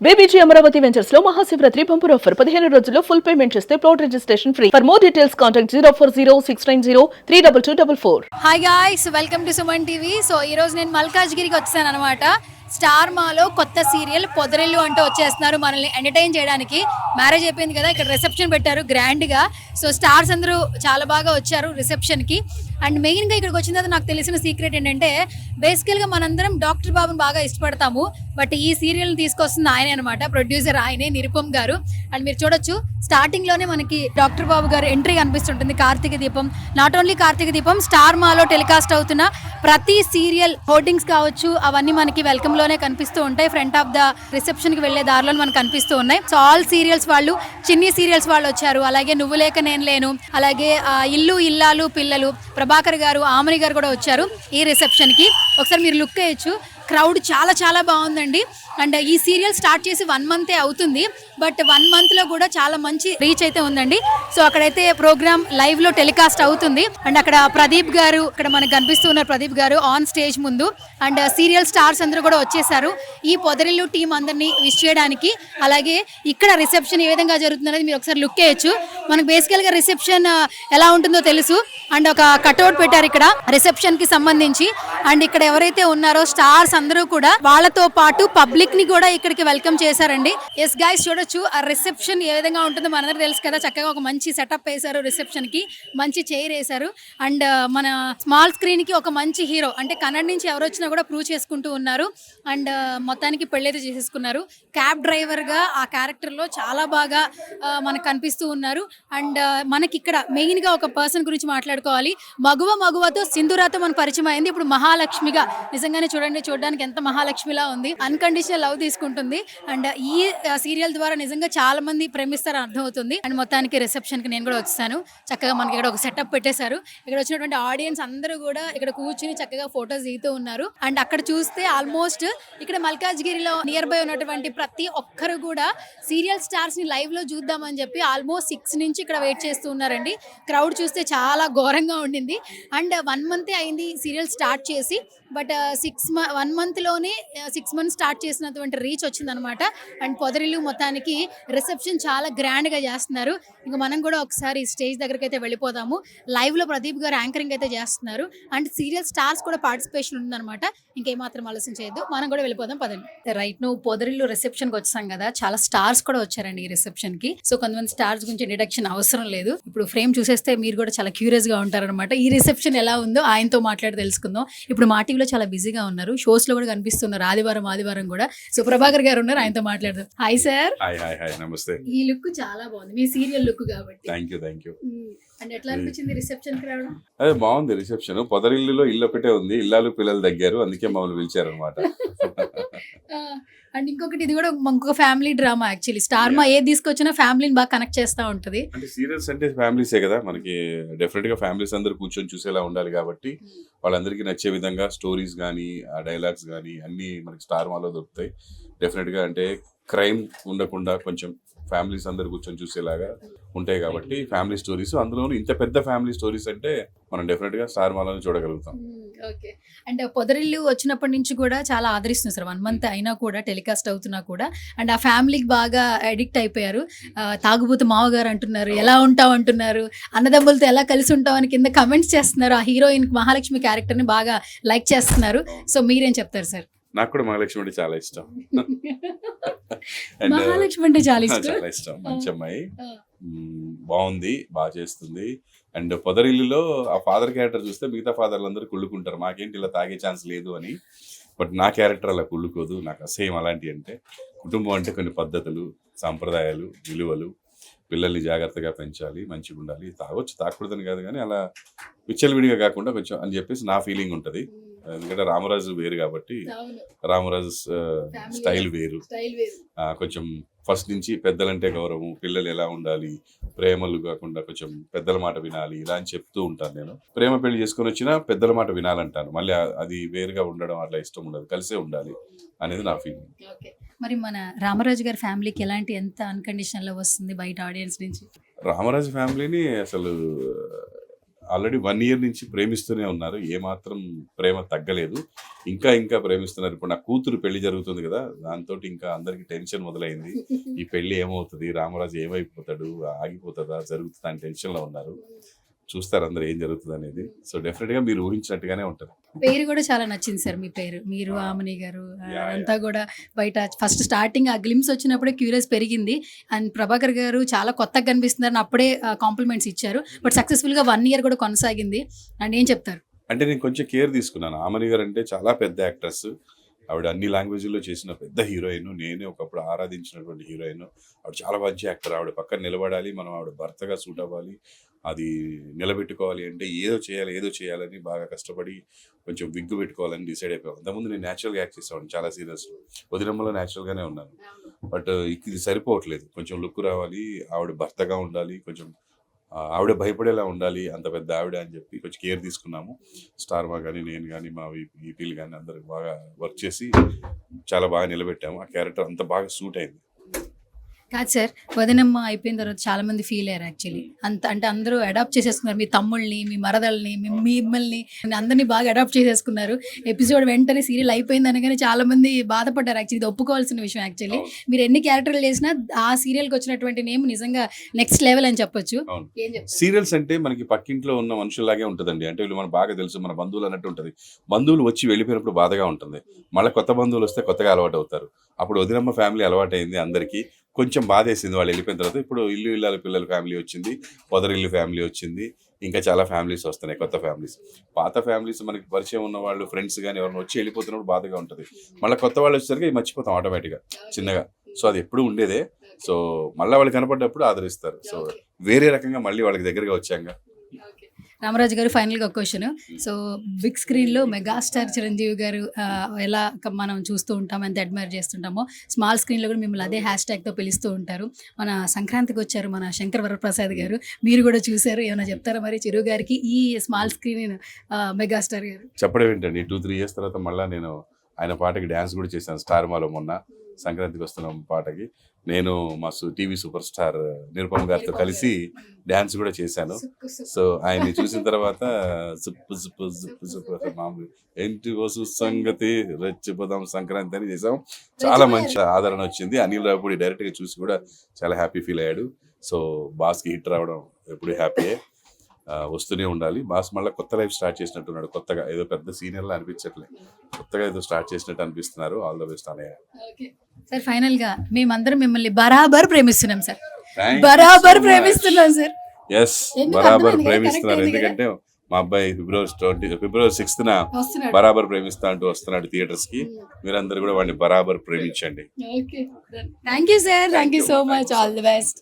BBG Amaravati ventures లో Mahashivratri bumper offer 15 రోజుల్లో full payment చేస్తే plot registration free. For more details contact 04069032244. Hi guys, welcome to Suman TV. So ఈరోజు నేను మల్కాజ్గిరికి వచ్చాను అనమాట. స్టార్ మాలో కొత్త సీరియల్ పొదరిల్లు అంటూ వచ్చేస్తున్నారు మనల్ని ఎంటర్టైన్ చేయడానికి. మ్యారేజ్ అయిపోయింది కదా, ఇక్కడ రిసెప్షన్ పెట్టారు గ్రాండ్గా. సో స్టార్స్ అందరూ చాలా బాగా వచ్చారు రిసెప్షన్కి. అండ్ మెయిన్గా ఇక్కడికి వచ్చిన తర్వాత నాకు తెలిసిన సీక్రెట్ ఏంటంటే, బేసికల్గా మనందరం డాక్టర్ బాబుని బాగా ఇష్టపడతాము, బట్ ఈ సీరియల్ని తీసుకొస్తుంది ఆయనే అనమాట. ప్రొడ్యూసర్ ఆయనే, నిరుపమ్ గారు. అండ్ మీరు చూడొచ్చు, స్టార్టింగ్లోనే మనకి డాక్టర్ బాబు గారు ఎంట్రీ కనిపిస్తుంటుంది. కార్తీక దీపం, నాట్ ఓన్లీ కార్తీక దీపం, స్టార్ మాలో టెలికాస్ట్ అవుతున్న ప్రతి సీరియల్ హోర్డింగ్స్ కావచ్చు, అవన్నీ మనకి వెల్కమ్ లోనే కనిపిస్తూ ఉంటాయి. ఫ్రంట్ ఆఫ్ ద రిసెప్షన్ కి వెళ్లే దారిలో మనకు కనిపిస్తూ ఉన్నాయి. సో ఆల్ సీరియల్స్ వాళ్ళు, చిన్ని సీరియల్స్ వాళ్ళు వచ్చారు. అలాగే నువ్వు లేక నేను లేను, అలాగే ఇల్లు ఇల్లాలు పిల్లలు, ప్రభాకర్ గారు, ఆమని గారు కూడా వచ్చారు ఈ రిసెప్షన్ కి. ఒకసారి మీరు లుక్ వేయచ్చు, క్రౌడ్ చాలా చాలా బాగుందండి. అండ్ ఈ సీరియల్ స్టార్ట్ చేసి 1 month అవుతుంది, బట్ 1 month లో కూడా చాలా మంచి రీచ్ అయితే ఉందండి. సో అక్కడైతే ప్రోగ్రామ్ లైవ్ లో టెలికాస్ట్ అవుతుంది. అండ్ అక్కడ ప్రదీప్ గారు, ఇక్కడ మనకు కనిపిస్తూ ఉన్నారు ప్రదీప్ గారు ఆన్ స్టేజ్ ముందు. అండ్ సీరియల్ స్టార్స్ అందరూ కూడా వచ్చేసారు ఈ పొదరిల్లు టీం అందరినీ విష్ చేయడానికి. అలాగే ఇక్కడ రిసెప్షన్ ఏ విధంగా జరుగుతుంది అనేది మీరు ఒకసారి లుక్ వేయచ్చు. మనకు బేసికల్ గా రిసెప్షన్ ఎలా ఉంటుందో తెలుసు. అండ్ ఒక కట్అవుట్ పెట్టారు ఇక్కడ రిసెప్షన్ కి సంబంధించి. అండ్ ఇక్కడ ఎవరైతే ఉన్నారో స్టార్స్ అందరూ కూడా వాళ్ళతో పాటు పబ్లిక్ ని కూడా ఇక్కడికి వెల్కమ్ చేశారండి. ఎస్ గైస్, చూడొచ్చు ఆ రిసెప్షన్ ఏ విధంగా ఉంటుందో మనందరూ తెలుసు కదా. చక్కగా ఒక మంచి సెటప్ వేశారు రిసెప్షన్ కి, మంచి చైర్ వేశారు. అండ్ మన స్మాల్ స్క్రీన్ కి ఒక మంచి హీరో, అంటే కన్నడ నుంచి ఎవరు వచ్చినా కూడా ప్రూవ్ చేసుకుంటూ ఉన్నారు. అండ్ మొత్తానికి పెళ్ళైతే చేసేసుకున్నారు. క్యాబ్ డ్రైవర్ గా ఆ క్యారెక్టర్ లో చాలా బాగా మనకు కనిపిస్తూ ఉన్నారు. అండ్ మనకి ఇక్కడ మెయిన్ గా ఒక పర్సన్ గురించి మాట్లాడుకోవాలి. మగువతో సింధురాతో మనకు పరిచయం అయింది. ఇప్పుడు మహాలక్ష్మిగా, నిజంగానే చూడండి, చూడడానికి ఎంత మహాలక్ష్మిలా ఉంది. అన్కండిషనల్ లవ్ తీసుకుంటుంది. అండ్ ఈ సీరియల్ ద్వారా నిజంగా చాలా మంది ప్రేమిస్తారని అర్థమవుతుంది. అండ్ మొత్తానికి రిసెప్షన్ కి నేను కూడా వచ్చాను. చక్కగా మనకి ఇక్కడ ఒక సెటప్ పెట్టేశారు. ఇక్కడ వచ్చినటువంటి ఆడియన్స్ అందరూ కూడా ఇక్కడ కూర్చుని చక్కగా ఫొటోస్ దిగుతూ ఉన్నారు. అండ్ అక్కడ చూస్తే ఆల్మోస్ట్ ఇక్కడ మల్కాజ్గిరిలో నియర్ బై ఉన్నటువంటి ప్రతి ఒక్కరు కూడా సీరియల్ స్టార్స్ ని లైవ్ లో చూద్దామని చెప్పి ఆల్మోస్ట్ 6 నుంచి ఇక్కడ వెయిట్ చేస్తూ ఉన్నారండి. క్రౌడ్ చూస్తే చాలా ఘోరంగా ఉండింది. అండ్ 1 month అయింది సీరియల్ స్టార్ట్ చేసి, బట్ 1 month లోనే 6 months స్టార్ట్ చేసినటువంటి రీచ్ వచ్చిందనమాట. అండ్ పొదరిల్లు మొత్తానికి రిసెప్షన్ చాలా గ్రాండ్ గా చేస్తున్నారు. ఇంకా మనం కూడా ఒకసారి స్టేజ్ దగ్గరికి అయితే వెళ్ళిపోదాము. లైవ్ లో ప్రదీప్ గారు యాంకరింగ్ అయితే చేస్తున్నారు. అండ్ సీరియల్ స్టార్స్ కూడా పార్టిసిపేషన్ ఉందన్నమాట. ఇంకేమాత్రం ఆలోచన చేయొద్దు, మనం కూడా వెళ్ళిపోదాం పదండి. రైట్, నువ్వు పొదరిల్లు రిసెప్షన్ కి వచ్చాం కదా, చాలా స్టార్స్ కూడా వచ్చారండి ఈ రిసెప్షన్ కి. సో కొంతమంది స్టార్స్ గురించి ఇంట్రడక్షన్ అవసరం లేదు. ఇప్పుడు ఫ్రేమ్ చూసేస్తే మీరు కూడా చాలా క్యూరియస్ గా ఉంటారనమాట. ఈ రిసెప్షన్ ఎలా ఉందో ఆయనతో మాట్లాడి తెలుసుకుందాం. ఇప్పుడు మా టీవీలో చాలా బిజీగా ఉన్నారు, షోస్ లో కూడా కనిపిస్తున్నారు ఆదివారం కూడా. సో ప్రభాకర్ గారు ఉన్నారు, ఆయనతో మాట్లాడదాం. Hi sir. హాయ్ నమస్తే. ఈ లుక్ చాలా బాగుంది, మీ సీరియల్ లుక్ కాబట్టి. Thank you. అండ్ ఎట్లా అనిపించింది రిసెప్షన్ కి రావడం? అదే బాగుంది రిసెప్షన్. పొదరిల్లులో ఇల్లు ఒకటే ఉంది, ఇల్లాలు పిల్లలు దగ్గర, అందుకే మమ్మల్ని పిలిచారు అనమాట. అండ్ ఇంకొకటి, ఇది కూడా ఇంకొక ఫ్యామిలీ డ్రామా యాక్చువల్లీ. స్టార్ మా ఏది తీసుకొచ్చినా ఫ్యామిలీని బాగా కనెక్ట్ చేస్తూ ఉంటది. అంటే సీరియల్స్ అంటే ఫ్యామిలీసే కదా, మనకి డెఫినెట్ గా ఫ్యామిలీస్ అందరూ కూర్చొని చూసేలా ఉండాలి కాబట్టి వాళ్ళందరికీ నచ్చే విధంగా స్టోరీస్ కానీ, ఆ డైలాగ్స్ కానీ అన్ని మనకి స్టార్ మాలో దొరుకుతాయి. డెఫినెట్ గా అంటే క్రైమ్ ఉండకుండా కొంచెం ఫ్యామిలీస్ అందరు కూర్చొని చూసేలాగా ఉంటాయి కాబట్టి ఫ్యామిలీ స్టోరీస్, అందులోనూ ఇంత పెద్ద ఫ్యామిలీ స్టోరీస్ అంటే మనం డెఫినెట్ గా స్టార్ మాలోనే చూడగలుగుతాం. ఓకే. అండ్ పొదరిల్లు వచ్చినప్పటి నుంచి కూడా చాలా ఆదరిస్తుంది సార్. 1 month అయినా కూడా, టెలికాస్ట్ అవుతున్నా కూడా. అండ్ ఆ ఫ్యామిలీకి బాగా అడిక్ట్ అయిపోయారు. తాగుబోతు మావగారు అంటున్నారు, ఎలా ఉంటావు అంటున్నారు, అన్నదమ్ములతో ఎలా కలిసి ఉంటావు అని కింద కమెంట్స్ చేస్తున్నారు. ఆ హీరోయిన్ మహాలక్ష్మి క్యారెక్టర్ ని బాగా లైక్ చేస్తున్నారు. సో మీరేం చెప్తారు సార్? నాకు కూడా మహాలక్ష్మి అంటే చాలా ఇష్టం. మహాలక్ష్మి అంటే చాలా ఇష్టం. మంచి అమ్మాయి, బాగుంది, బాగా చేస్తుంది. అండ్ పొదరిల్లులో ఆ ఫాదర్ క్యారెక్టర్ చూస్తే మిగతా ఫాదర్లు అందరూ కుళ్ళుకుంటారు, మాకేంటి ఇలా తాగే ఛాన్స్ లేదు అని. బట్ నా క్యారెక్టర్ అలా కుళ్ళుకోదు. నాకు అసహ్యం అలాంటివి అంటే. కుటుంబం అంటే కొన్ని పద్ధతులు, సాంప్రదాయాలు, విలువలు, పిల్లల్ని జాగ్రత్తగా పెంచాలి, మంచిగా ఉండాలి. తాగొచ్చు, తాగకూడదని కాదు, కానీ అలా విచ్చలవిడిగా కాకుండా కొంచెం అని చెప్పేసి నా ఫీలింగ్ ఉంటుంది. ఎందుకంటే రామరాజు వేరు కాబట్టి, రామరాజు స్టైల్ వేరు. కొంచెం ఫస్ట్ నుంచి పెద్దలంటే గౌరవం, పిల్లలు ఎలా ఉండాలి, ప్రేమలు కాకుండా కొంచెం పెద్దల మాట వినాలి, ఇలా అని చెప్తూ ఉంటాను నేను. ప్రేమ పెళ్లి చేసుకొని వచ్చినా పెద్దల మాట వినాలంటాను. మళ్ళీ అది వేరుగా ఉండడం అట్లా ఇష్టం ఉండదు, కలిసే ఉండాలి అనేది నా ఫీలింగ్. మరి మన రామరాజు గారి ఫ్యామిలీకి ఎలాంటి, ఎంత అన్కండిషనల్ లవ్ వస్తుంది బయట ఆడియన్స్ నుంచి? రామరాజు ఫ్యామిలీని అసలు ఆల్రెడీ 1 year నుంచి ప్రేమిస్తూనే ఉన్నారు. ఏమాత్రం ప్రేమ తగ్గలేదు. ఇంకా ప్రేమిస్తున్నారు. ఇప్పుడు నా కూతురు పెళ్లి జరుగుతుంది కదా, దాంతో ఇంకా అందరికి టెన్షన్ మొదలైంది. ఈ పెళ్లి ఏమవుతుంది, రామరాజు ఏమైపోతాడు, ఆగిపోతుందా, జరుగుతుందా అని టెన్షన్లో ఉన్నారు. చూస్తారు అందరు ఏం జరుగుతుంది అనేది. సో డెఫినెట్ గా మీరు ఊహించినట్టుగానే ఉంటుంది. పేరు కూడా చాలా నచ్చింది సార్ మీ పేరు. మీరు ఆమని గారు అంతా కూడా బయట ఫస్ట్ స్టార్టింగ్ ఆ గ్లిమ్స్ వచ్చినప్పుడే క్యూరియస్ పెరిగింది. అండ్ ప్రభాకర్ గారు చాలా కొత్తగా కనిపిస్తున్నారని అప్పుడే కాంప్లిమెంట్స్ ఇచ్చారు. బట్ సక్సెస్ఫుల్ గా 1 year కూడా కొనసాగింది. అండ్ ఏం చెప్తారు? అంటే నేను కొంచెం కేర్ తీసుకున్నాను. ఆమని గారు అంటే చాలా పెద్ద యాక్ట్రెస్. ఆవిడ అన్ని లాంగ్వేజ్లో చేసిన పెద్ద హీరోయిన్. నేనే ఒకప్పుడు ఆరాధించినటువంటి హీరోయిన్. ఆవిడ చాలా మంచి యాక్టర్. ఆవిడ పక్కన నిలబడాలి, మనం ఆవిడ భర్తగా సూట్ అవ్వాలి, అది నిలబెట్టుకోవాలి అంటే ఏదో చేయాలని బాగా కష్టపడి కొంచెం విగ్గు పెట్టుకోవాలని డిసైడ్ అయిపోయాను. అంతకుముందు నేను న్యాచురల్గా యాక్ట్ చేసేవాడిని చాలా సీరియస్లో. వదినమ్మలో న్యాచురల్గానే ఉన్నాను. బట్ ఇది సరిపోవట్లేదు. కొంచెం లుక్ రావాలి, ఆవిడ భర్తగా ఉండాలి, కొంచెం ఆవిడ భయపడేలా ఉండాలి, అంత పెద్ద ఆవిడ అని చెప్పి కొంచెం కేర్ తీసుకున్నాము. స్టార్ మా కానీ నేను కానీ మా ఈపీలు కానీ అందరూ బాగా వర్క్ చేసి చాలా బాగా నిలబెట్టాము. ఆ క్యారెక్టర్ అంత బాగా సూట్ అయింది. కాదు సార్, వదినమ్మ అయిపోయిన తర్వాత చాలా మంది ఫీల్ అయ్యారు యాక్చువల్లీ. అంటే అందరూ అడాప్ట్ చేసేసుకున్నారు. మీ తమ్ముళ్ళని, మీ మరదల్ని, మిమ్మల్ని అందరినీ బాగా అడాప్ట్ చేసేసుకున్నారు. ఎపిసోడ్ వెంటనే సీరియల్ అయిపోయింది అనగానే చాలా మంది బాధపడ్డారు. యాక్చువల్లీ ఇది ఒప్పుకోవాల్సిన విషయం. యాక్చువల్లీ మీరు ఎన్ని క్యారెక్టర్లు చేసినా ఆ సీరియల్కి వచ్చినటువంటి నేమ్ నిజంగా నెక్స్ట్ లెవెల్ అని చెప్పొచ్చు. ఏం చెప్తారు? సీరియల్స్ అంటే మనకి పక్కింట్లో ఉన్న మనుషుల్లాగే ఉంటుందండి. అంటే వీళ్ళు మనకు బాగా తెలుసు, మన బంధువులు అన్నట్టు ఉంటుంది. బంధువులు వచ్చి వెళ్ళిపోయినప్పుడు బాధగా ఉంటుంది. మళ్ళీ కొత్త బంధువులు వస్తే కొత్తగా అలవాటు అవుతారు. అప్పుడు వదినమ్మ ఫ్యామిలీ అలవాటు అయింది అందరికీ. కొంచెం బాధేసింది వాళ్ళు వెళ్ళిపోయిన తర్వాత. ఇప్పుడు ఇల్లు ఇళ్ళ పిల్లల ఫ్యామిలీ వచ్చింది, పొదరిల్లు ఫ్యామిలీ వచ్చింది, ఇంకా చాలా ఫ్యామిలీస్ వస్తున్నాయి, కొత్త ఫ్యామిలీస్. పాత ఫ్యామిలీస్ మనకి పరిచయం ఉన్న వాళ్ళు, ఫ్రెండ్స్ కానీ ఎవరైనా వచ్చి వెళ్ళిపోతున్నప్పుడు బాధగా ఉంటుంది. మళ్ళీ కొత్త వాళ్ళు వచ్చేసరికి మర్చిపోతాం ఆటోమేటిక్గా చిన్నగా. సో అది ఎప్పుడు ఉండేదే. సో మళ్ళీ వాళ్ళు కనపడ్డప్పుడు ఆదరిస్తారు. సో వేరే రకంగా మళ్ళీ వాళ్ళకి దగ్గరగా వచ్చాక. రామరాజు గారు, ఫైనల్గా ఒక క్వశ్చన్. సో బిగ్ స్క్రీన్లో మెగాస్టార్ చిరంజీవి గారు ఎలా మనం చూస్తూ ఉంటాం, ఎంత అడ్మైర్ చేస్తుంటామో, స్మాల్ స్క్రీన్లో కూడా మిమ్మల్ని అదే హ్యాష్ట్యాగ్తో పిలుస్తూ ఉంటారు. మన సంక్రాంతికి వచ్చారు మన శంకర్ వరప్రసాద్ గారు, మీరు కూడా చూశారు. ఏమైనా చెప్తారా మరి చిరు గారికి ఈ స్మాల్ స్క్రీన్ మెగాస్టార్ గారు? చెప్పడం ఏంటండి, 2-3 years తర్వాత మళ్ళీ నేను ఆయన పాటకి డ్యాన్స్ కూడా చేశాను. స్టార్ మాలో మొన్న సంక్రాంతికి వస్తున్నాం పాటకి నేను మా టీవీ సూపర్ స్టార్ నిరుపమ్ గారితో కలిసి డ్యాన్స్ కూడా చేశాను. సో ఆయన్ని చూసిన తర్వాత మామూలు ఏంటి వసు సంగతి రెచ్చిపోదాం సంక్రాంతి అని చేసాం. చాలా మంచి ఆదరణ వచ్చింది. అనిల్ రావుపూడి డైరెక్ట్గా చూసి కూడా చాలా హ్యాపీ ఫీల్ అయ్యాడు. సో బాస్కి హిట్ రావడం ఎప్పుడు హ్యాపీయే. వస్తూనే ఉండాలి. బాస్ మళ్ళీ కొత్త లైఫ్ స్టార్ట్ చేసినట్టున్నాడు. కొత్తగా ఏదో పెద్ద సీనియర్లా అనిపించట్లేదు, కొత్తగా ఏదో స్టార్ట్ చేసినట్టు అనిపిస్తున్నారు. ఆల్ ద బెస్ట్ అనే సార్. ఫైనల్ గా మేమందరం మిమ్మల్ని బరాబర్ ప్రేమిస్తున్నాం సార్. బరాబర్ ప్రేమిస్తున్నాం సార్. ఎస్, బరాబర్ ప్రేమిస్తున్నారు. ఎందుకంటే మా అబ్బాయి ఫిబ్రవరి 6th బరాబర్ ప్రేమిస్తా అంటూ వస్తున్నాడు థియేటర్స్ కి. మీరందరూ కూడా వాడిని బరాబర్ ప్రేమించండి. Thank you sir. Thank you so much. All the best.